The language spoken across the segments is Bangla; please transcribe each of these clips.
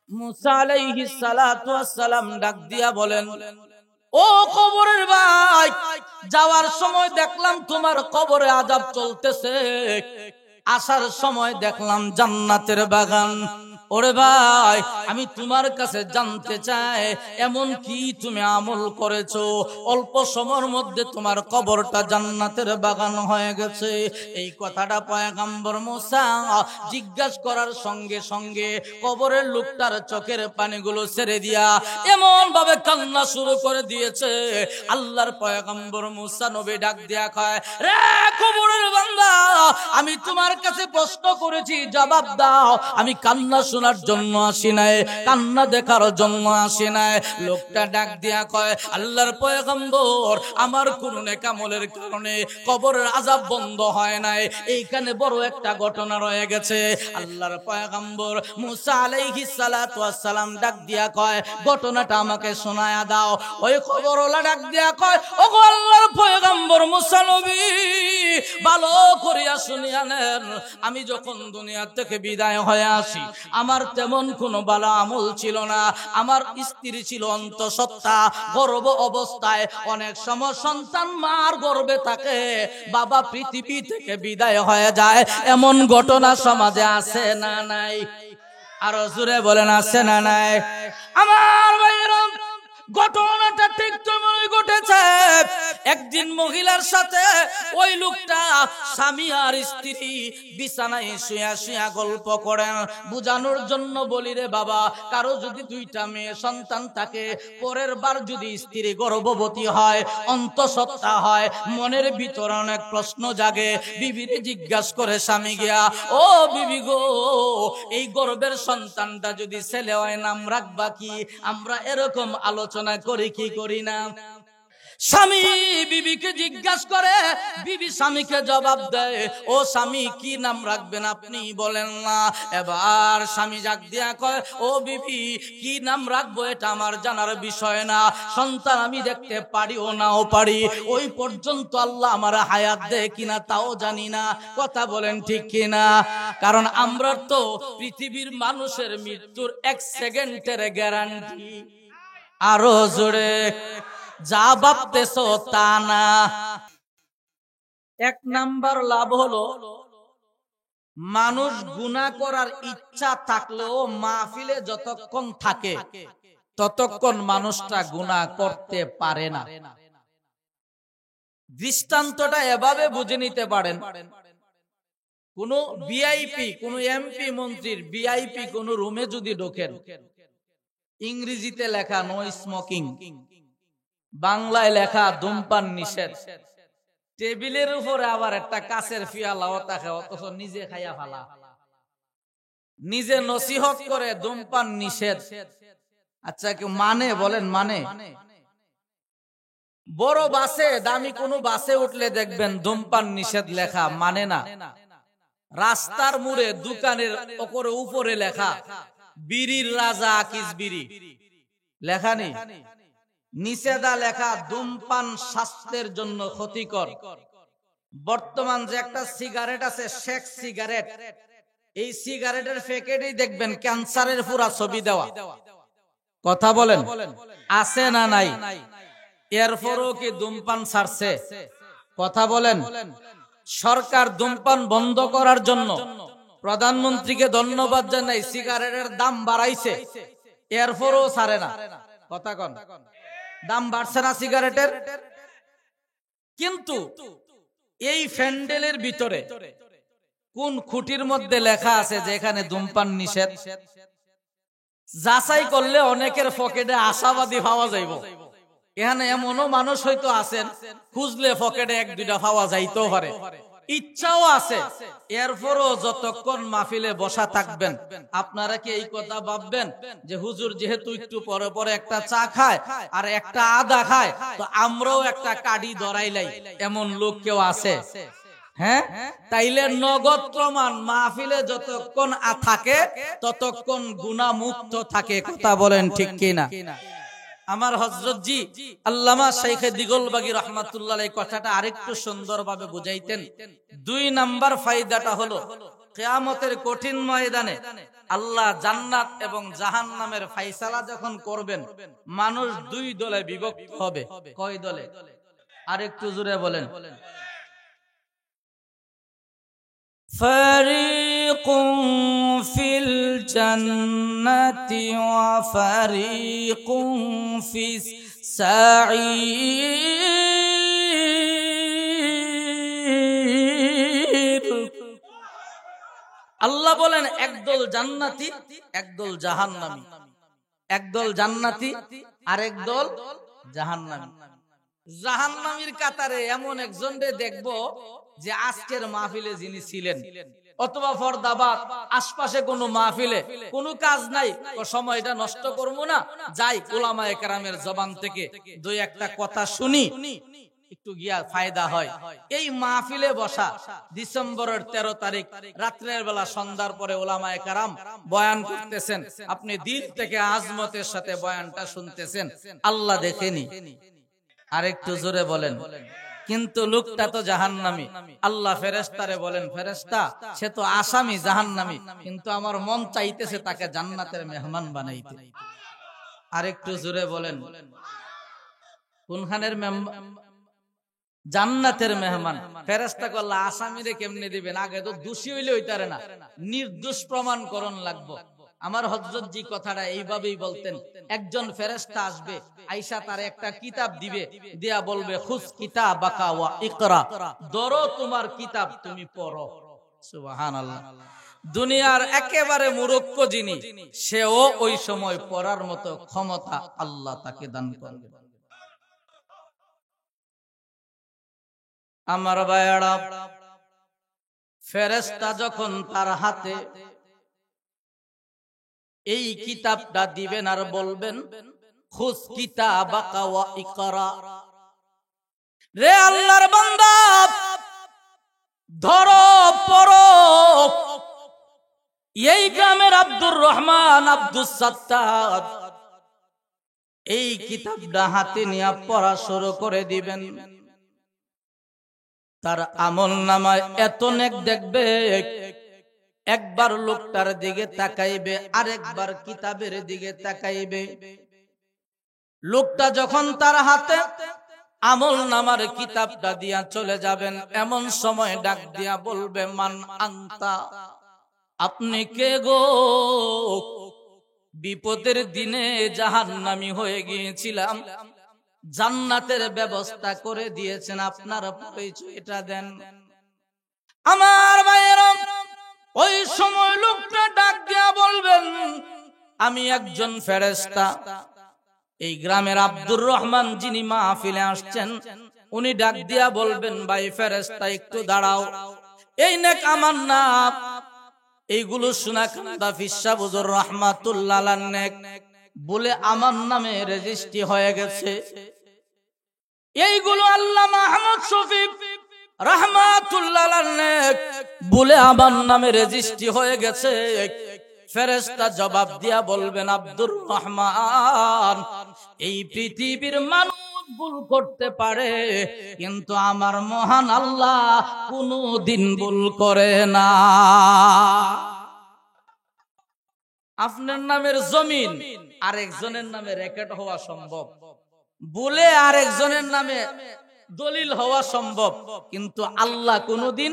মুসা আলাইহিস সালাতু ওয়াস সালাম ডাক দিয়া বলেন, ও কবরের ভাই, যাওয়ার সময় দেখলাম তোমার কবরে আযাব চলতেছে, আসার সময় দেখলাম জান্নাতের বাগান। ওরে ভাই, আমি তোমার কাছে জানতে চাই, এমন কি তুমি আমল করেছো অল্প সময়ের মধ্যে তোমার কবরটা জান্নাতের বাগান হয়ে গেছে? এই কথাটা পয়গম্বর মুসা জিজ্ঞাসা করার সঙ্গে সঙ্গে কবরের লোকটার চোখের পানিগুলো ছেড়ে দিয়া এমন ভাবে কান্না শুরু করে দিয়েছে। আল্লাহর পয়গম্বর মুসা নবী ডাক দিয়া কয়, রে কবরের বান্দা, আমি তোমার কাছে প্রশ্ন করেছি, জবাব দাও। আমি কান্না শোনার জন্য আসি নাই, কান্না দেখার জন্য আসি নাই। লোকটা ডাক দিয়া কয়, আল্লাহর পয়গম্বর, আমার কোন নেক আমলের কারণে কবরের আযাব বন্ধ হয় নাই, এইখানে বড় একটা ঘটনা রয়ে গেছে। আল্লাহর পয়গম্বর মুসা আলাইহিস সালাতু ওয়াস সালাম ডাক দিয়া কয়, ঘটনাটা আমাকে শোনায়া দাও। ওই কবরওয়ালা ডাক দিয়া কয়, ওগো আল্লাহর পয়গম্বর মুসা নবী, ভালো করিয়া শুনিয়া নেন, আমি যখন দুনিয়া থেকে বিদায় হয়ে আসি, আমার তেমন কোনো ভালো আমল ছিল না। আমার স্ত্রী ছিল অন্তঃসত্ত্বা, গর্ভ অবস্থায়। অনেক সময় সন্তান মার গর্ভে থাকে, বাবা পৃথিবী থেকে বিদায় হয়ে যায়, এমন ঘটনা সমাজে আছে না নাই? আরো জোরে বলেন, আছে না নাই? আমার ভাইয়েরা, ঘটনাটা ঠিক তেমনই ঘটেছে। একদিন মহিলার সাথে ওই লোকটা স্বামী আর স্ত্রী বিছানায় শুয়া শুয়া গল্প করেন। বুঝানোর জন্য বলি, রে বাবা, কারো যদি দুইটা মেয়ে সন্তান থাকে, পরের বার যদি স্ত্রী গর্ভবতী হয়, অন্তঃসত্ত্বা হয়, মনের ভিতরে অনেক প্রশ্ন জাগে। বিবিরে জিজ্ঞাসা করে স্বামী গিয়া, ও বিবি গো, এই গর্ভের সন্তানটা যদি ছেলে হয়, নাম রাখবা কি? আমরা এরকম আলোচনা করি কি করি না? স্বামী বিবিকে জিজ্ঞাসা করে, বিবি স্বামীকে জবাব দেয়, ও স্বামী, কি নাম রাখবেন আপনি বলেন না। এবার স্বামী জাগ দিয়া কয়, ও বিবি, কি নাম রাখবো এটা আমার জানার বিষয় না, সন্তান আমি দেখতে পারি ও নাও পারি, ওই পর্যন্ত আল্লাহ আমার হায়াত দেয় কিনা তাও জানি না। কথা বলেন ঠিক কিনা? কারণ আমরা তো পৃথিবীর মানুষের মৃত্যুর 1 সেকেন্ডের গ্যারান্টি। আরো জোরে, যা ভাবতেছো তা না। 1 নাম্বার লাভ হলো, মানুষ গুনাহ করার ইচ্ছা থাকলেও মাহফিলে যতক্ষণ থাকে ততক্ষণ মানুষটা গুনাহ করতে পারে না। দৃষ্টান্তটা এভাবে বুঝে নিতে পারেন, কোন ভিআইপি, কোন এমপি মন্ত্রীর ভিআইপি কোন রুমে যদি ঢোকেন, ইংরেজিতে লেখা নো স্মোকিং, বাংলায় লেখা ধূমপান নিষেধ, টেবিলের উপরে আবার একটা কাচের পিয়ালাও থাকে, অথচ নিজে খাইয়া ফেলা, নিজে নসিহত করে ধূমপান নিষেধ। আচ্ছা, কেউ মানে? বলেন মানে? বড় বাসে, দামি কোন বাসে উঠলে দেখবেন ধূমপান নিষেধ লেখা, মানে না। রাস্তার মোড়ে দোকানের উপরে লেখা বিড়ির রাজা আকিস বিড়ি, লেখা নেই? নিষেধা লেখা ধূমপান স্বাস্থ্যের জন্য ক্ষতিকর। বর্তমান যে একটা সিগারেট আছে, শেখ সিগারেট, এই সিগারেটের প্যাকেটেই দেখবেন ক্যান্সারের পুরা ছবি দেওয়া। কথা বলেন, আছে না নাই? এরপরও কি ধূমপান ছাড়ছে? কথা বলেন। সরকার ধূমপান বন্ধ করার জন্য প্রধানমন্ত্রীকে ধন্যবাদ জানাই, সিগারেটের দাম বাড়াইছে, এরপরও ছাড়ে না। কথা কন, দাম বাড়ছে না সিগারেটের? কিন্তু এই প্যান্ডেলের ভিতরে কোন খুঁটির মধ্যে লেখা আছে যে এখানে ধূমপান নিষেধ? যাচাই করলে অনেকের পকেটে আশাবাদী পাওয়া যাইব। এখানে এমনও মানুষ হয়তো আছেন, খুঁজলে পকেটে 1-2টা পাওয়া যাইতেও পারে, ইচ্ছাও আছে। এরপরও যতক্ষণ মাহফিলে বসা থাকবেন, আপনারা কি এই কথা ভাববেন যে হুজুর যেহেতু একটু পরে পরে একটা চা খায় আর একটা আদা খায়, তো আমরাও একটা কাডি ধরাইলাই? এমন লোক কেউ আছে? হ্যাঁ, তাইলে নগদ প্রমাণ, মাহফিলে যতক্ষণ থাকে ততক্ষণ গুনাহ মুক্ত থাকে। কথা বলেন ঠিক কিনা? আমার হযরত জি আল্লামা শাইখে দিগলবাগী রাহমাতুল্লাহ আলাইহি কথাটা আরেকটু সুন্দরভাবে বুঝাইতেন। 2 নাম্বার ফায়দাটা হলো, কিয়ামতের কঠিন ময়দানে আল্লাহ জান্নাত এবং জাহান্নামের ফায়সালা যখন করবেন, মানুষ দুই দলে বিভক্ত হবে। কয় দলে? আরেকটু জোরে বলেন। ফারিকুন ফিল জান্নাতি ওয়া ফারিকুন ফিস সাঈর। আল্লাহ বলেন একদল জান্নাতি, একদল জাহান্নামী। একদল জান্নাতি আর একদল জাহান্নামী। জাহান্নামীর কাতারে এমন একজনকে দেখবো যে আজকের মাহফিলে যিনি ছিলেন অথবা ফরদাবাদ আশপাশে কোনো মাহফিলে কোনো কাজ নাই, ও সময়টা নষ্ট করবো না, যাই উলামায়ে কেরামের জবান থেকে দুই একটা কথা শুনি, একটু গিয়া ফায়দা হয়। এই মাহফিলে বসা ডিসেম্বরের 13 তারিখ রাত্রের বেলা সন্ধ্যার পরে উলামায়ে কেরাম বয়ান করতেছেন, আপনি দিল থেকে আজমতের সাথে বয়ানটা শুনতেছেন, আল্লাহ দেখেনি। আরেকটু জোরে বলেন। কিন্তু লোকটা তো জাহান্নামী। আল্লাহ ফেরেশতারে বলেন, ফেরেশতা সে তো আসামি জাহান্নামী, কিন্তু আমার মন চাইতেছে তাকে জান্নাতের মেহমান বানাইতে। আরেকটু জোরে বলেন। কোনখানের জান্নাতের মেহমান? ফেরেশতা কইল আসামিরে কেমনে দিবেন, আগে তো দোষী হইলে হইতারে না, নির্দোষ প্রমাণ করণ লাগবো। আমার হযরত জি কথাটা এইভাবেই বলতেন, একজন ফেরেশতা আসবে, আয়েশা তার একটা কিতাব দিবে, দিয়া বলবে খুস কিতাবাকা ওয়া ইকরা, ধরো তোমার কিতাব তুমি পড়ো। সুবহানাল্লাহ। দুনিয়ার একেবারে মূর্খ যিনি, সেও ওই সময় পড়ার মতো ক্ষমতা আল্লাহ তাকে দান করবে। আমার ভাইয়েরা, ফেরেশতা যখন তার হাতে এই কিতাবটা দিবেন আর বলবেন খুস কিতাবাকা ওয়া ইকরা, রে আল্লাহর বান্দা ধরো পড়ো। এই গ্রামের আব্দুর রহমান, আব্দুস সাত্তার এই কিতাবটা হাতে নিয়ে পড়া শুরু করে দিবেন। তার আমলনামায় এত নেক দেখবে, একবার লোকটার দিকে তাকাইবে, আরেকবার কিতাবের দিকে তাকাইবে। লোকটা যখন তার হাতে আমলনামার কিতাবটা দিয়া চলে যাবেন, এমন সময় ডাক দিয়া বলবে মান আনতা, আপনি কে গো? বিপদের দিনে জাহান্নামী হয়ে গিয়েছিলাম, জান্নাতের ব্যবস্থা করে দিয়েছেন, আপনার পরিচয়টা দেন। আমার ভাইয়েরা, ওই সময় লোকটা ডাক দিয়া বলবেন আমি একজন ফেরেশতা। এই গ্রামের আব্দুর রহমান যিনি মাহফিলে আসছেন, উনি ডাক দিয়া বলবেন ভাই ফেরেশতা একটু দাঁড়াও, এই নেক আমার না। এইগুলো শোনা কান্দা ফিসা হুজুর রাহমাতুল্লাহ আলাইহি নেক বলে আমার নামে রেজিস্ট্রি হয়ে গেছে। এইগুলো আল্লাহ মাহমুদ শফি রাহমাতুল্লাহ আলাইহি বলে আমার নামে রেজিস্ট্রি হয়ে গেছে। ফেরেশতা জবাব দিয়া বলবেন আব্দুর রহমান, এই পৃথিবীর মানুষ ভুল করতে পারে, কিন্তু আমার মহান আল্লাহ কোনদিন ভুল করে না। আপনার নামের জমিন আরেকজনের নামে রেকর্ড হওয়া সম্ভব, বলে আরেকজনের নামে দলিল হওয়া সম্ভব, কিন্তু আল্লাহ কোনদিন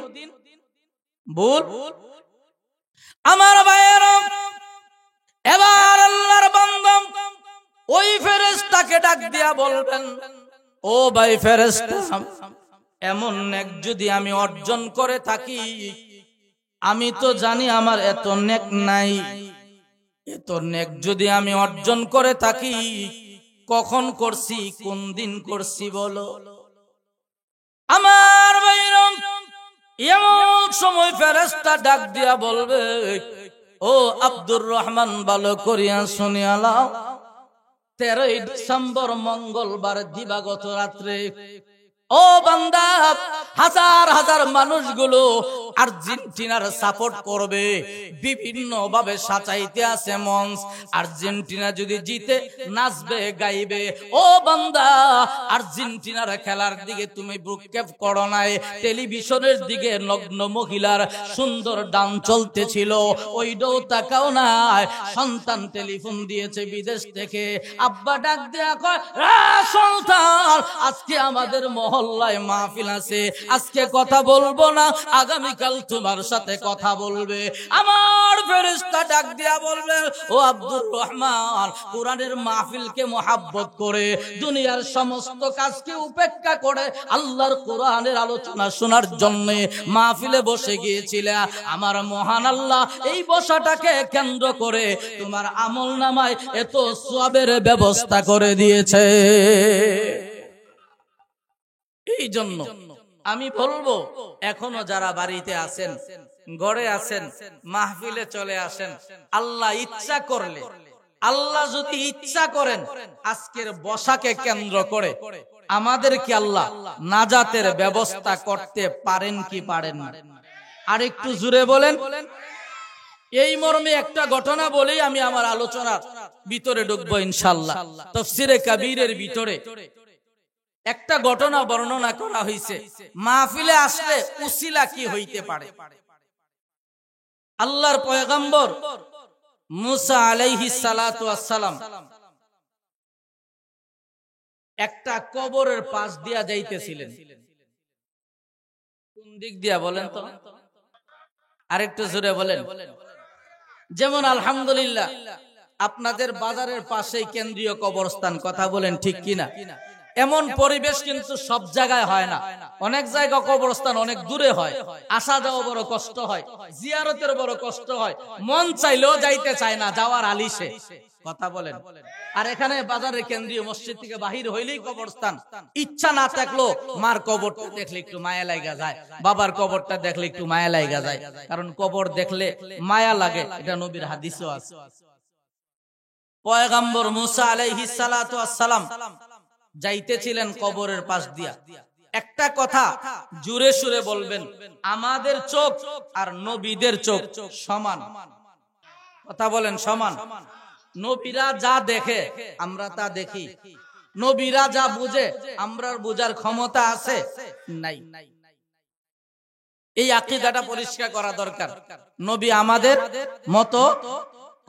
ভুল। আমার ভাইয়েরা, এবার আল্লাহর বান্দা ওই ফেরেশতাকে ডাক দিয়া বলবেন ও ভাই ফেরেশতা, এমন নেক যদি আমি অর্জন করে থাকি, আমি তো জানি আমার এত নেক নাই, এত নেক যদি আমি অর্জন করে থাকি, কখন করছি, কোন দিন করছি বলো। আমার ভাইরা, এমন সময় ফেরেশতা ডাক দিয়া বলবে ও আব্দুর রহমান, ভালো করিয়া শুনিয়া লাও, 13 ডিসেম্বর মঙ্গলবার দিবাগত রাত্রে ও বান্দা, হাজার হাজার মানুষগুলো আর্জেন্টিনার সাপোর্ট করবে, বিভিন্ন ভাবে সাজাইতে আছে মঞ্চ। আর্জেন্টিনা যদি জিতে নাচবে গাইবে। ও বান্দা, আর্জেন্টিনার খেলার দিকে তুমি ভ্রুক্ষেপ করো নাই। টেলিভিশনের দিকে নগ্ন মহিলার সুন্দর ডান চলতেছিল, ওইটাও তাকাও নাই। সন্তান টেলিফোন দিয়েছে বিদেশ থেকে, আব্বা ডাক দেয়া কয়, সন্তান আজকে আমাদের মহল্লায় মাহফিল আছে, আজকে কথা বলবো না, আগামীকাল তোমার সাথে কথা বলবে। আমার ফেরেশতা ডাক দেয়া বলবে, ও আব্দুর রহমান, কোরআনের মাহফিলকে মোহাব্বত করে দুনিয়ার সমস্ত কাজকে উপেক্ষা করে আল্লাহর কোরআনের আলোচনা শোনার জন্য মাহফিলে বসে গিয়েছিলে। আমার মহান আল্লাহ এই বসাটাকে কেন্দ্র করে তোমার আমল নামায় এত সওয়াবের ব্যবস্থা করে দিয়েছে। এই জন্য আমি বলবো, এখনো যারা বাড়িতে আছেন, ঘরে আছেন, মাহফিলে চলে আসেন। আল্লাহ ইচ্ছা করলে, আল্লাহ যদি ইচ্ছা করেন, আজকের বসাকে কেন্দ্র করে আমাদেরকে আল্লাহ নাজাতের ব্যবস্থা করতে পারেন কি পারেন না? আর একটু জুড়ে বলেন। এই মর্মে একটা ঘটনা বলেই আমি আমার আলোচনার ভিতরে ঢুকবো ইনশাআল্লাহ। তাফসীরে কাবীরের ভিতরে একটা ঘটনা বর্ণনা করা হয়েছে, মাহফিলে আসলে উসিলা কি হইতে পারে। আল্লাহর পয়গম্বর মুসা আলাইহিস সালাতু ওয়াস সালাম একটা কবরের পাশ দিয়া যাইতেছিলেন। কোন দিক দিয়া বলেন তো? আরেকটু জোরে বলেন। যেমন আলহামদুলিল্লাহ আপনাদের বাজারের পাশেই কেন্দ্রীয় কবরস্থান, কথা বলেন ঠিক কিনা? এমন পরিবেশ কিন্তু সব জায়গায় হয় না। অনেক জায়গা কবরস্থান অনেক দূরে হয়, আসা যাওয়া বড় কষ্ট হয়, জিয়ারতের বড় কষ্ট হয়, মন চাইলেও যাইতে চায় না, যাওয়ার আলিশে, কথা বলেন। আর এখানে বাজারের কেন্দ্রীয় মসজিদ থেকে বাহির হইলেই কবরস্থান। ইচ্ছা না থাকলো মার কবরটা দেখলে একটু মায়া লাগা যায়, বাবার কবরটা দেখলে একটু মায়া লাগা যায়, কারণ কবর দেখলে মায়া লাগে, এটা নবীর হাদিসও আছে। পয়গম্বর মুসা আলাইহিস সালাতু ওয়াস সালাম যাইতেছিলেন কবরের পাশ দিয়া। একটা কথা জোরে সুরে বলবেন, আমাদের চোখ আর নবীদের চোখ সমান, কথা বলেন সমান। নবীরা যা দেখে আমরা তা দেখি, নবীরা যা বুঝে আমরার বুঝার ক্ষমতা আছে নাই। এই আকীদাটা পরিষ্কার করা দরকার। নবী আমাদের মতো,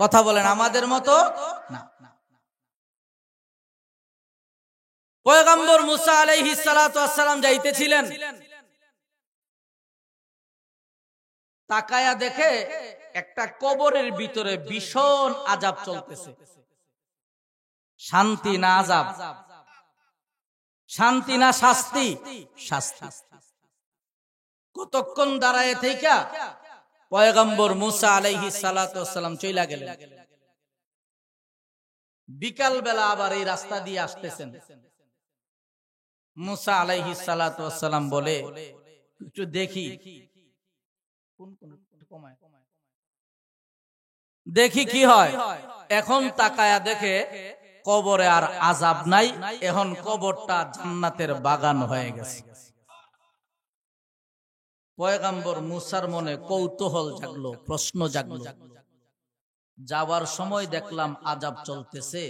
কথা বলেন, আমাদের মতো না। পয়গম্বর মুসা আলাইহিস সালাতু ওয়াস সালাম যাইতেছিলেন, তাকায়া দেখে একটা কবরের ভিতরে ভীষণ আযাব চলতেছে। শান্তি না আযাব, শান্তি না শাস্তি, শাস্তি। কতক্ষণ দাঁড়ায় থেইকা পয়গম্বর মুসা আলাইহিস সালাতু ওয়াস সালাম চইলা গেলেন। বিকাল বেলা আবার এই রাস্তা দিয়ে আসতেছেন। মুসা আলাইহিস সালাতু ওয়াস সালাম বলে, একটু দেখি, দেখি কি হয়। এখন তাকায়া দেখে কবরে আর আযাব নাই, এখন কবরটা জান্নাতের বাগান হয়ে গেছে। পয়গম্বর মুসার মনে কৌতূহল জাগলো, প্রশ্ন জাগলো। যাওয়ার সময় দেখলাম আযাব চলতেছে,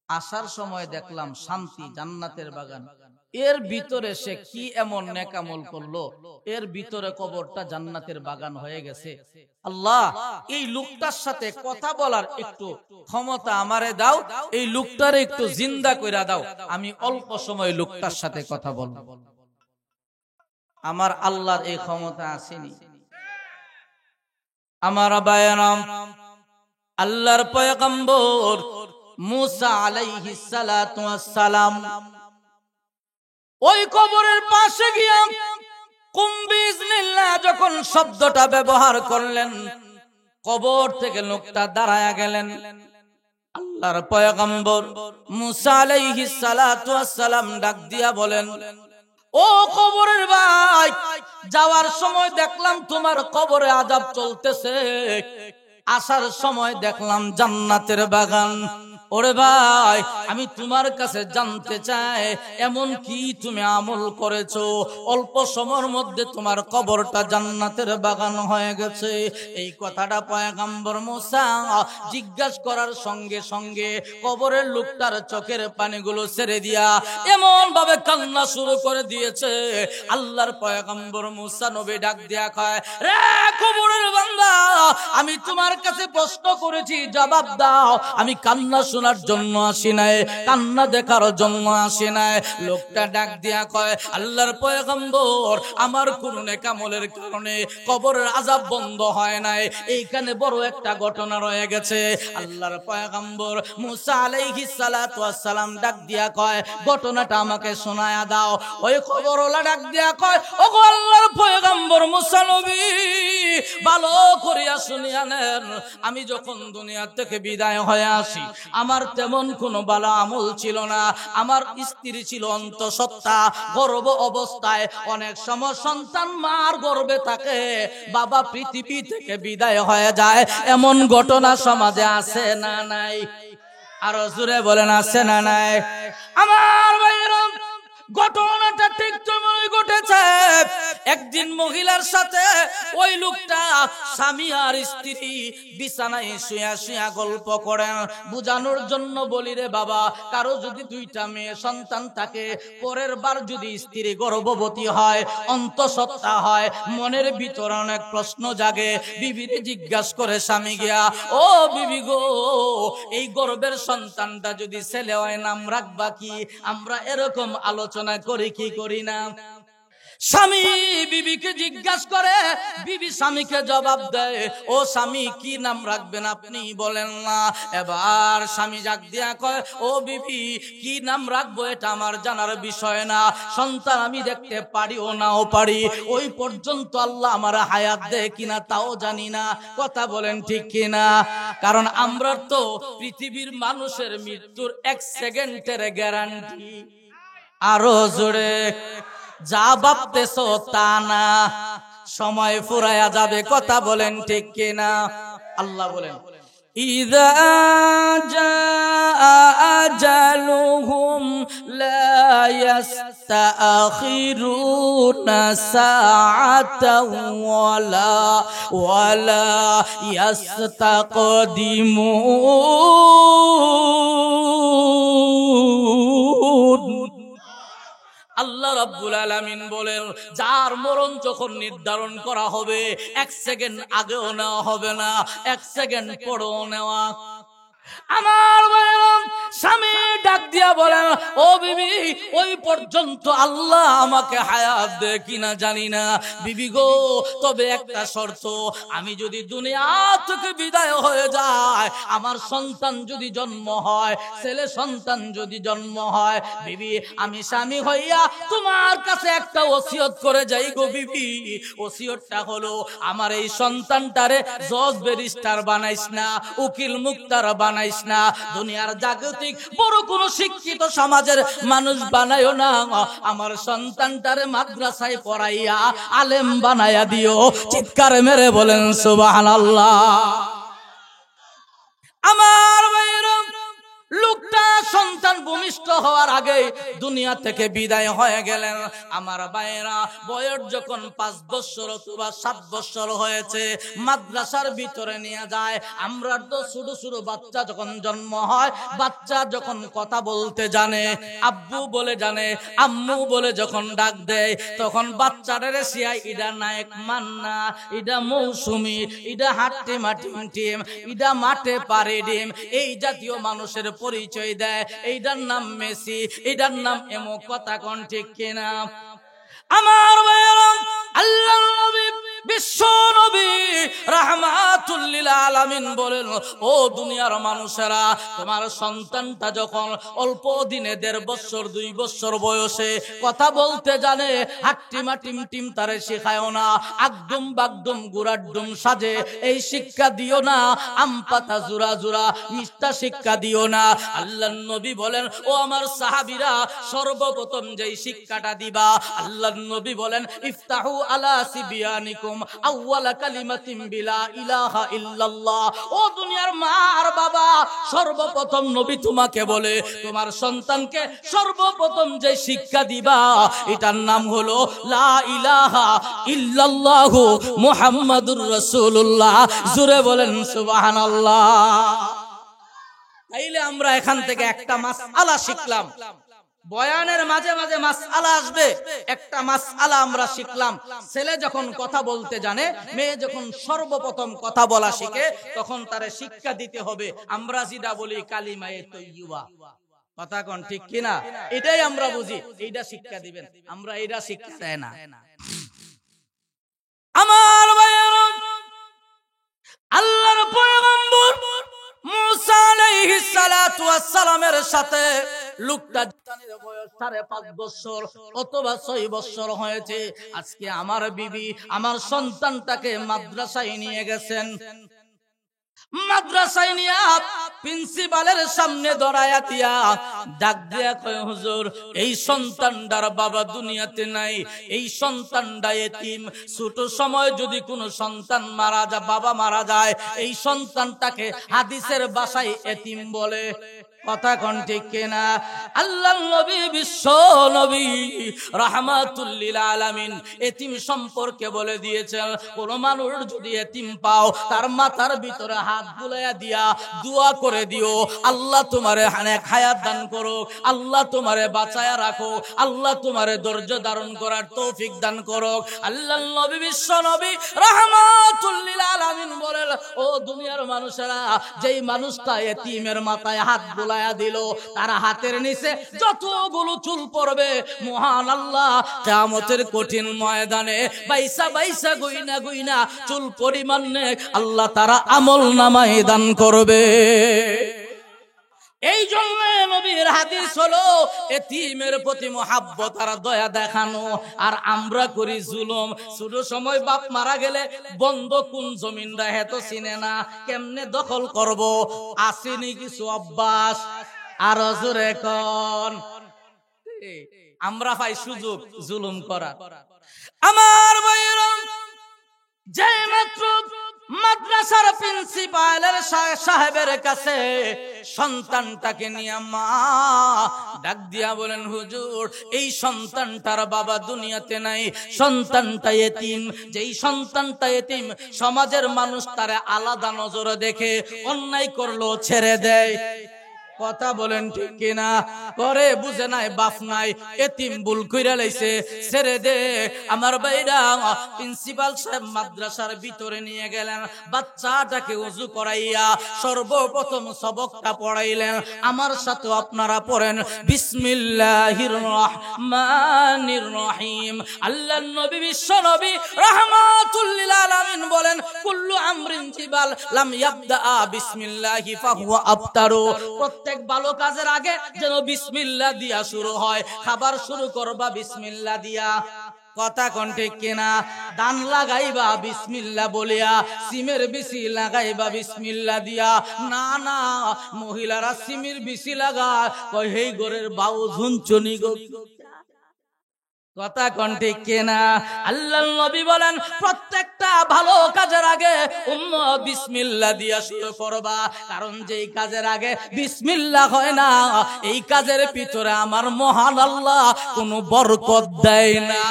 আসার সময় দেখলাম শান্তি, জান্নাতের বাগান। এর ভিতরে সে কি এমন নেক আমল করলো, এর ভিতরে কবরটা জান্নাতের বাগান হয়ে গেছে। আল্লাহ, এই লোকটার সাথে কথা বলার একটু ক্ষমতা আমারে দাও, এই লোকটারে একটু জিন্দা কইরা দাও, আমি অল্প সময় লোকটার সাথে কথা বলবো। আমার আল্লাহর এই ক্ষমতা আসেনি। আমার বায়ানাম, আল্লাহর পয়গম্বর মুসা আলাইহিস সালাতু ওয়াস সালাম ওই কবরের পাশে গিয়া কুম বিইজনিল্লাহ যখন শব্দটা ব্যবহার করলেন, কবর থেকে লোকটা দাঁড়ায়া গেলেন। আল্লাহর পয়গম্বর মুসা আলাইহিস সালাতু ওয়াস সালাম ডাক দিয়া বলেন, ও কবরের ভাই, যাওয়ার সময় দেখলাম তোমার কবরে আযাব চলতেছে, আসার সময় দেখলাম জান্নাতের বাগান। ও ওরে ভাই, আমি তোমার কাছে জানতে চাই এমন কি তুমি আমল করেছো অল্প সময়ের মধ্যে তোমার কবরটা জান্নাতের বাগান হয়ে গেছে। এই কথাটা পয়গম্বর মুসা জিজ্ঞাসা করার সঙ্গে সঙ্গে কবরের লোকটার চোখের পানিগুলো ছেড়ে দিয়া এমন ভাবে কান্না শুরু করে দিয়েছে। আল্লাহর পয়গম্বর মুসা নবী ডাক দিয়া কয়, রে কবরের বান্দা, আমি তোমার কাছে প্রশ্ন করেছি, জবাব দাও। আমি কান্না শোনার জন্য আসি নাই, কান্না দেখার জন্য আসি নাই। লোকটা ডাক দিয়া কয়, আল্লাহর পয়গম্বর, আমার কোন নেকামলের কারণে কবরের আযাব বন্ধ হয় নাই, এইখানে বড় একটা ঘটনা রয়ে গেছে। আল্লাহর পয়গম্বর মুসা আলাইহিস সালাতু ওয়াস সালাম ডাক দিয়া কয়, ঘটনাটা আমাকে শোনায়া দাও। ওই কবরওয়ালা ডাক দিয়া কয়, ওগো আল্লাহর পয়গম্বর মুসা নবী, ভালো করিয়া শুনিয়া নেন। আমি যখন দুনিয়া থেকে বিদায় হয়ে আসি, আমার তেমন কোনো ভালো আমল ছিল না। আমার স্ত্রী ছিল অন্তঃসত্ত্বা, গর্ভ অবস্থায়। অনেক সময় সন্তান মার গর্ভে থাকে, বাবা পৃথিবী থেকে বিদায় হয়ে যায়, এমন ঘটনা সমাজে আছে না নাই? আরো জোরে বলেন, আছে না নাই? আমার ভাইয়েরা, ঘটনাটা ঠিক তেমনই ঘটেছে। একদিন মহিলার সাথে ওই লোকটা স্বামী আর স্ত্রী বিছানায় শুয়া শুয়া গল্প করেন। বুঝানোর জন্য বলি, রে বাবা, কারো যদি দুইটা মেয়ে সন্তান থাকে, পরের বার যদি স্ত্রী গর্ভবতী হয়, অন্তঃসত্ত্বা হয়, মনের ভিতরে অনেক প্রশ্ন জাগে। বিবিকে জিজ্ঞাসা করে স্বামী গিয়া, ও বিবি গো, এই গর্ভের সন্তানটা যদি ছেলে হয়, নাম রাখবা কি? আমরা এরকম আলোচনা করি কি করি না? স্বামী বিবিকে জিজ্ঞাসা করে, বিবি স্বামীকে জবাব দেয়, ও স্বামী, কি নাম রাখবেন আপনি বলেন না। এবার স্বামী জাগ দিয়া কয়, ও বিবি, কি নাম রাখবো এটা আমার জানার বিষয় না। সন্তান আমি দেখতে পারি ও নাও পারি, ওই পর্যন্ত আল্লাহ আমার হায়াত দেয় কিনা তাও জানি না। কথা বলেন ঠিক কিনা? কারণ আমরা তো পৃথিবীর মানুষের মৃত্যুর 1 সেকেন্ডের গ্যারান্টি। আরো জোরে, যা ভাবতেছো তা না, সময় ফুরায়া যাবে। কথা বলেন ঠিক কিনা? আল্লাহ বলেন, ইযা জাআ আজালুহুম লা ইস্তাখিরুনা সাআতাও ওয়ালা ইস্তাকদিমুন। আল্লাহ রাব্বুল আলামিন বলেন, যার মরণ যখন নির্ধারণ করা হবে, 1 সেকেন্ড আগেও নেওয়া হবে না, 1 সেকেন্ড পরেও নেওয়া। আমার স্বামী ডাক দিয়া বলেন, ও বিবি, ওই পর্যন্ত আল্লাহ আমাকে হায়াত দেয় কিনা জানি না। বিবি গো, তবে একটা শর্ত, আমি যদি দুনিয়া থেকে বিদায় হয়ে যায়, আমার সন্তান যদি জন্ম হয়, ছেলে সন্তান যদি জন্ম হয়, বিবি, আমি স্বামী হইয়া তোমার কাছে একটা ওসিয়ত করে যাই গো বিবি। ওসিয়তটা হলো, আমার এই সন্তানটারে জজ ব্যারিস্টার বানাইস না, উকিল মুক্তার বানাইস না, দুনিয়ার জাগতিক বড় কোন শিক্ষিত সমাজের মানুষ বানায়ও না। আমার সন্তানটারে মাদ্রাসায় পড়াইয়া আলেম বানাইয়া দিও। চিৎকার মেরে বলেন সুবহানাল্লাহ। আমার ভাইরা, লোকটা সন্তান ভূমিষ্ঠ হওয়ার আগে দুনিয়া থেকে বিদায় হয়ে গেলেন। আমার ভাইরা, বয়স যখন 5 বছর অথবা 7 বছর হয়েছে, মাদ্রাসার ভিতরে নিয়ে যায়। আমরা তো ছোট ছোট বাচ্চা যখন জন্ম হয়, বাচ্চা যখন কথা বলতে জানে, আব্বু বলে জানে, আম্মু বলে যখন ডাক দেয়, তখন বাচ্চাটারে সিয়াই, ইডা নায়ক মান্না, ইডা মৌসুমী, ইডা হাট্টি মাটিম টিম, ইডা মাঠে পারে ডিম, এই জাতীয় মানুষের পরিচয় দেয়। এইটার নাম মেসি, এইটার নাম এমো। কথা কোন ঠিক কিনা? আমার ভাইরা, আল্লাহর নবী, বিশ্ব নবী রাহমাতুল লিল আলামিন বলেন, ও দুনিয়ার মানুষেরা, তোমার সন্তানটা যখন অল্প দিনে 1.5 বছর 2 বছর বয়সে কথা বলতে জানে, হাট্টিমা টিম টিম তারে শেখায়ও না, আগডুম বাগডুম গুড়াডুম সাজে এই শিক্ষা দিও না, আম পাতা জুরা জুরা মিষ্টা শিক্ষা দিও না। আল্লাহর নবী বলেন, ও আমার সাহাবীরা, সর্বপ্রথম যেই শিক্ষাটা দিবা, আল্লাহর নবী বলেন, ইফতাহু আলা সিবিয়ানিকুম আলাইকুম আউয়ালা কালিমাতিন বিলা ইলাহা ইল্লাল্লাহ। ও দুনিয়ার মা আর বাবা, সর্বপ্রথম নবী তোমাকে বলে তোমার সন্তানকে সর্বপ্রথম যে শিক্ষা দিবা এটার নাম হলো লা ইলাহা ইল্লাল্লাহু মুহাম্মাদুর রাসূলুল্লাহ। জোরে বলেন সুবহানাল্লাহ। তাইলে আমরা এখান থেকে একটা মাসআলা শিখলাম। বয়ানের মাঝে মাঝে মাসআলা আসবে, একটা মাসআলা আমরা শিখলাম। ছেলে যখন কথা বলতে জানে, মেয়ে যখন সর্বপ্রথম কথা বলা শিখে, তখন তারে শিক্ষা দিতে হবে। আমরা যেটা বলি কালিমায়ে তয়্যিবা, কথা কোন ঠিক কিনা? এটাই আমরা বুঝি, এইটা শিক্ষা দিবেন। আমরা এইটা শিক্ষা দেয় না। আমার ভাইয়েরা, আল্লাহর পয়গম্বর মুসা আলাইহিস সালাতু ওয়াস সালামের সাথে লোকটা বয়স 5.5 বছর অথবা 6 বছর হয়েছে। আজকে আমার বিবি আমার সন্তানটাকে মাদ্রাসায় নিয়ে গেছেন। মাদ্রাসায় নিয়ে প্রিন্সিপালের সামনে দাঁড়ায়া দিয়া ডাক দিয়া কয়, হুজুর এই সন্তানটার বাবা দুনিয়াতে নাই, এই সন্তানটা এতিম। ছোট সময় যদি কোনো সন্তান মারা যায়, বাবা মারা যায়, এই সন্তানটাকে হাদিসের ভাষায় এতিম বলে। কথা কোন ঠিক কিনা? আল্লাহর নবী বিশ্ব নবী রাহমাতুল লিল আলামিন এতিম সম্পর্কে বলে দিয়েছেন, কোন মানুষ যদি এতিম পাও তার মাথার ভিতরে হাত বুলাইয়া দিয়া দোয়া করে দিও, আল্লাহ তোমারে অনেক হায়াত দান করো, আল্লাহ তোমারে বাঁচায়া রাখো, আল্লাহ তোমারে ধৈর্য ধারণ করার তৌফিক দান করো। আল্লাহর নবী বিশ্ব নবী রাহমাতুল লিল আলামিন বলেন, ও দুনিয়ার মানুষেরা, যেই মানুষটা এতিমের মাথায় হাত দিল, তার হাতের নিচে যতগুলো চুল পড়বে মহান আল্লাহ কিয়ামতের কঠিন ময়দানে বাইসা বাইসা গুইনা গুইনা চুল পরিমাণ আল্লাহ তারা আমল নামায় দান করবে। এই জন্য নবীর হাদিস হলো এতিমের প্রতি মহাব্বত আর দয়া দেখানো। আর আমরা করি জুলুম। ছোট সময় বাপ মারা গেলে বন্ধ কোন জমিনটা হেতো চিনে না, কেমনে দখল করব, আসেনি কিছু অভ্যাস। আর জোরে কোন আমরা পাই সুযোগ জুলুম করা। আমার ভাইরা, যে মাত্র মাদ্রাসার প্রিন্সিপালের সাহেবের কাছে সন্তানটাকে নিয়ে মা ডাক দিয়া বলেন, হুজুর এই সন্তানটার বাবা দুনিয়াতে নাই, সন্তানটা এতিম। যেই সন্তানটা এতিম, সমাজের মানুষ তারে আলাদা নজরে দেখে, অন্যায় করলো ছেড়ে দেয়। কথা বলেন ঠিক কিনা? করে বুঝে নাই, বাপ নাই, এতিম ভুল কইরা লাইছে, ছেড়ে দে। আমার ভাইরা, প্রিন্সিপাল সাহেব মাদ্রাসার ভিতরে নিয়ে গেলেন, বাচ্চাটাকে ওযু করাইয়া সর্বপ্রথম সবকটা পড়াইলেন। আমার সাথে আপনারা পড়েন, বিসমিল্লাহির রহমানির রহিম। আল্লাহর নবী বিশ্ব নবী রাহমাতুল লিল আলামিন বলেন, কুল্লু আমরিন জিবাল লাম ইয়াবদা বিসমিল্লাহি ফাহুয়া আবতারু। প্রত্যেক ভালো কাজের আগে যেন বিসমিল্লাহ দিয়া শুরু হয়। খাবার শুরু করবা বিসমিল্লাহ দিয়া। কথা কোন ঠিক কিনা? দান লাগাইবা বিসমিল্লাহ বলিয়া, সিমের বিচি লাগাইবা বিসমিল্লাহ দিয়া। না না, মহিলারা সিমের বিচি লাগা কই হেই ঘরের বাউ ঝুনচুনি গো। কথা কোন ঠিক কিনা? আল্লাহর নবী বলেন, প্রত্যেকটা ভালো কাজের আগে উম্মত বিসমিল্লাহ দিয়া শুরু করবা। কারণ যেই কাজের আগে বিসমিল্লাহ হয় না, এই কাজের ভিতরে আমার মহান আল্লাহ কোনো বরকত দেয় না।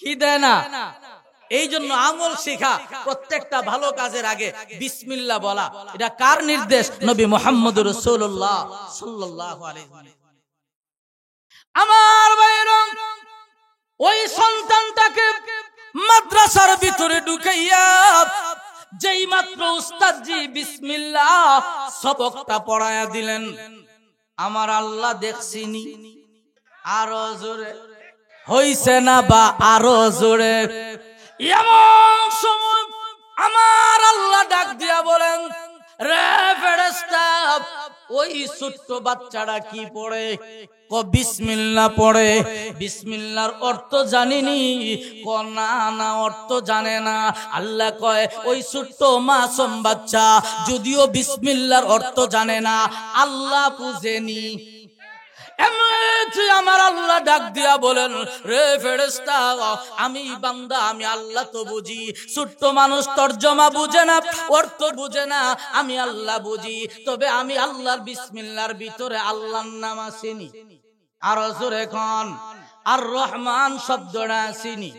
কি দেয় না? এই জন্য আমল শিখা, প্রত্যেকটা ভালো কাজের আগে বিসমিল্লাহ বলা। এটা কার নির্দেশ? নবী মুহাম্মদুর রাসূলুল্লাহ সাল্লাল্লাহু আলাইহি ওয়াসাল্লাম। আমার ভাইরা, ওই সন্তানটাকে মাদ্রাসার ভিতরে ঢুকাইয়া যেই মাত্র উস্তাদজি বিসমিল্লাহ সবকটা পড়ায়া দিলেন, আমার আল্লাহ দেখছিনি। আরো জোরে হইছে না বা আরো জোরে? এমন সময় আমার আল্লাহ ডাক দিয়া বলেন, রে ফেরেশতা, ওই ছোট্ট বাচ্চাটা কি পড়ে? ও বিসমিল্লাহ পড়ে। বিসমিল্লাহর অর্থ জানিনি? ক না না, অর্থ জানে না। আল্লাহ কয়, ওই ছোট্ট মাসুম বাচ্চা যদিও বিসমিল্লাহর অর্থ জানে না, আল্লাহ বুঝেনি। এমনি আমার আল্লাহ ডাক দিয়া বলেন, রে ফেরেশতা, আমি বান্দা, আমি আল্লাহ তো বুঝি। ছোট্ট মানুষ তর্জমা বুঝে না, অর্থ বুঝে না, আমি আল্লাহ বুঝি। তবে আমি আল্লাহর বিসমিল্লাহর ভিতরে আল্লাহর নাম আসেনি। আর জোরে কোন আর রহমান শব্দটা আসেনি,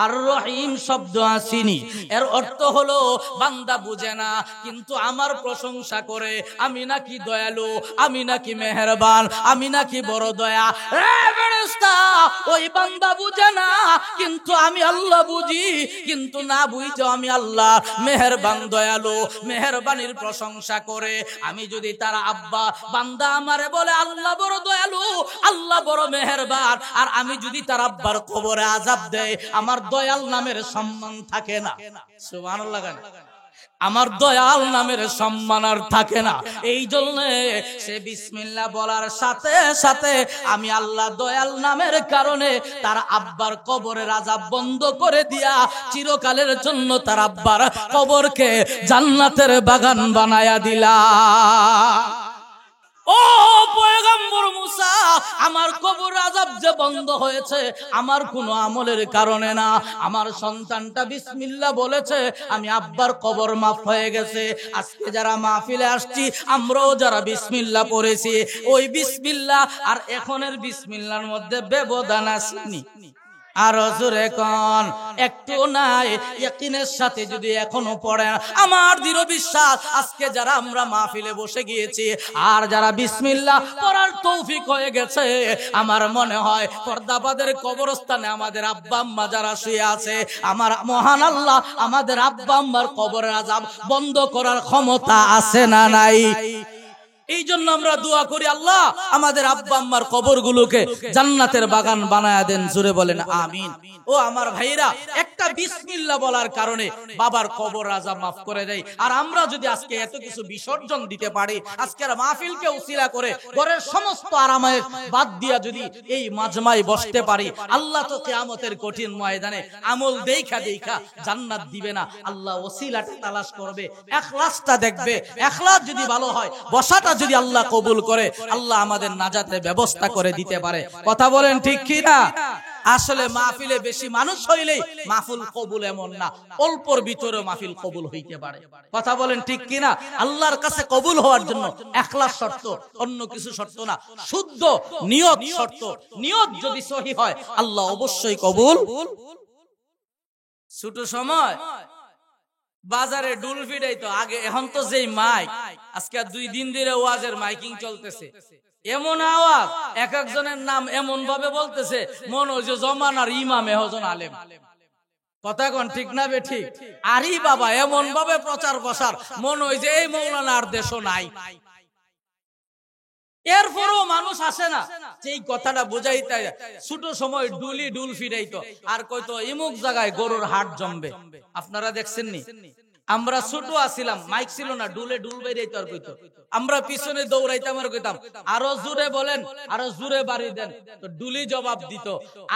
আর রহিম শব্দ আসেনি। এর অর্থ হলো বান্দা বুঝে না, কিন্তু আমার প্রশংসা করে আমি নাকি দয়ালু, আমি নাকি মেহেরবান, আমি নাকি বড় দয়া। ওই বান্দা বুঝে না, কিন্তু আমি আল্লাহ বুঝি। কিন্তু না বুঝে আমি আল্লাহ মেহেরবান, দয়ালু, মেহেরবানির প্রশংসা করে। আমি যদি তার আব্বা, বান্দা আমারে বলে আল্লাহ বড় দয়ালু, আল্লাহ বড় মেহেরবান, আর আমি যদি তার আব্বার কবরে আযাব দেয়, আমার দয়াল নামের সম্মান থাকে না। সুবহানাল্লাহ। আমার দয়াল নামের সম্মান আর থাকে না। এই জন্য সে বিসমিল্লাহ বলার সাথে সাথে আমি আল্লাহ দয়াল নামের কারণে তার আব্বার কবরের আযাব বন্ধ করে দিয়া চিরকালের জন্য তার আব্বার কবরকে জান্নাতের বাগান বানায়া দিলা। ও পয়গম্বর মুসা, আমার কবর আযাব যে বন্ধ হয়েছে আমার কোনো আমলের কারণে না, আমার সন্তানটা বিসমিল্লাহ বলেছে, আমি আব্বার কবর মাফ হয়ে গেছে। আজকে যারা মাহফিলে আসছি, আমরাও যারা বিসমিল্লাহ পড়েছি, ওই বিসমিল্লাহ আর এখনের বিসমিল্লাহর মধ্যে ব্যবধান আসেনি। আর জোরে কোন একটু নাই। ইয়াকিনের সাথে যদি এখনো পড়েন, আমার দৃঢ় বিশ্বাস আজকে যারা আমরা মাহফিলে বসে গিয়েছি আর যারা বিসমিল্লাহ পড়ার তৌফিক হয়ে গেছে, আমার মনে হয় পর্দাবাদের কবরস্থানে আমাদের আব্বা আম্মা যারা শুয়ে আছে, আমার মহান আল্লাহ আমাদের আব্বা আম্মার কবরের আযাব বন্ধ করার ক্ষমতা আছে না নাই? এই জন্য আমরা দোয়া করি, আল্লাহ আমাদের আব্বা আম্মার কবরগুলোকে জান্নাতের বাগান বানায়া দেন। জোরে বলেন আমিন। ও আমার ভাইরা, একটা বিসমিল্লাহ বলার কারণে বাবার কবর আযাব মাফ করে দেয়। আর আমরা যদি আজকে এত কিছু বিসর্জন দিতে পারি, আজকের মাহফিলকে উসিলা করে ঘরের সমস্ত আরামায়েশ বাদ দিয়া যদি এই মাজমায় বসতে পারি, আল্লাহ তো কিয়ামতের কঠিন ময়দানে আমল দেখা দেখা জান্নাত দিবে না, আল্লাহ ওসিলাটা তালাশ করবে, ইখলাসটা দেখবে। ইখলাস যদি ভালো হয়, বসাটা যদি আল্লাহ কবুল করে, আল্লাহ আমাদের নাজাতের ব্যবস্থা করে দিতে পারে। কথা বলেন ঠিক কি না? আসলে মাহফিলে বেশি মানুষ হইলেই মাহফিল কবুল এমন না, অল্পর ভিতরে মাহফিল কবুল হইতে পারে। কথা বলেন ঠিক কি না? আল্লাহর কাছে কবুল হওয়ার জন্য ইখলাস শর্ত, অন্য কিছু শর্ত না, শুদ্ধ নিয়ত শর্ত। নিয়ত যদি সহি হয়, আল্লাহ অবশ্যই কবুল। ছোট সময় বাজারে ডুল ফিরাইতো আগে, এখন তো যেই মাইক, আজকে 2 দিন ধরে ওয়াজের মাইকিং চলতেছে, এমন আওয়াজ, এক একজনের নাম এমন ভাবে বলতেছে মনে হয় যে জমানার ইমাম এহজন আলেম। কথা কোন ঠিক না বে ঠিক? আরে বাবা, এমন ভাবে প্রচার প্রসার মনে হয় যে এই মৌলানার দেশও নাই। এরপরও মানুষ আসে না যে এই কথাটা বুঝাইতে। ছোট সময় ডুল ফিরাইতো আর কইতো ইমুক জায়গায় গরুর হাট জমবে। আপনারা দেখছেন নি? আমরা ছোট আছিলাম, মাইক ছিল না, ডুলে ডুল বেরাইতো আর কইতো, আমরা পিছনে দৌড়াইতাম আর কইতাম আরো জোরে বলেন, আরো জোরে বাড়ি দেন। তো ডুলি জবাব দিত,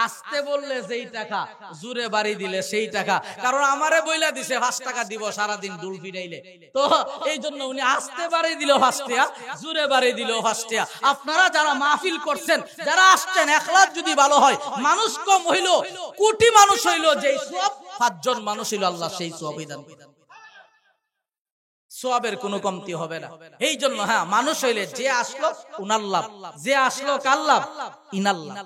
আস্তে বললে যেই টাকা, জোরে বাড়ি দিলে সেই টাকা। কারণ আমারে বইলা দিছে 5 টাকা দিব সারাদিন ডুল ফিরাইলে। তো এই জন্য উনি আস্তে বাড়ি দিল 5 টাকা, জোরে বাড়ি দিল 5 টাকা। আপনারা যারা মাহফিল করছেন, যারা আসছেন, ইখলাস যদি ভালো হয়, মানুষ কম হইলো, কোটি মানুষ হইলো, যেই সওয়াব 5 জন মানুষ হইলো, আল্লাহ সেই সওয়াবই দান করেন। সওয়াবের কোনো কমতি হবে না। এই জন্য হ্যাঁ, মানুষ হইলে যে আসলো উনার লাভ, যে আসলো কার লাভ? ইনার লাভ।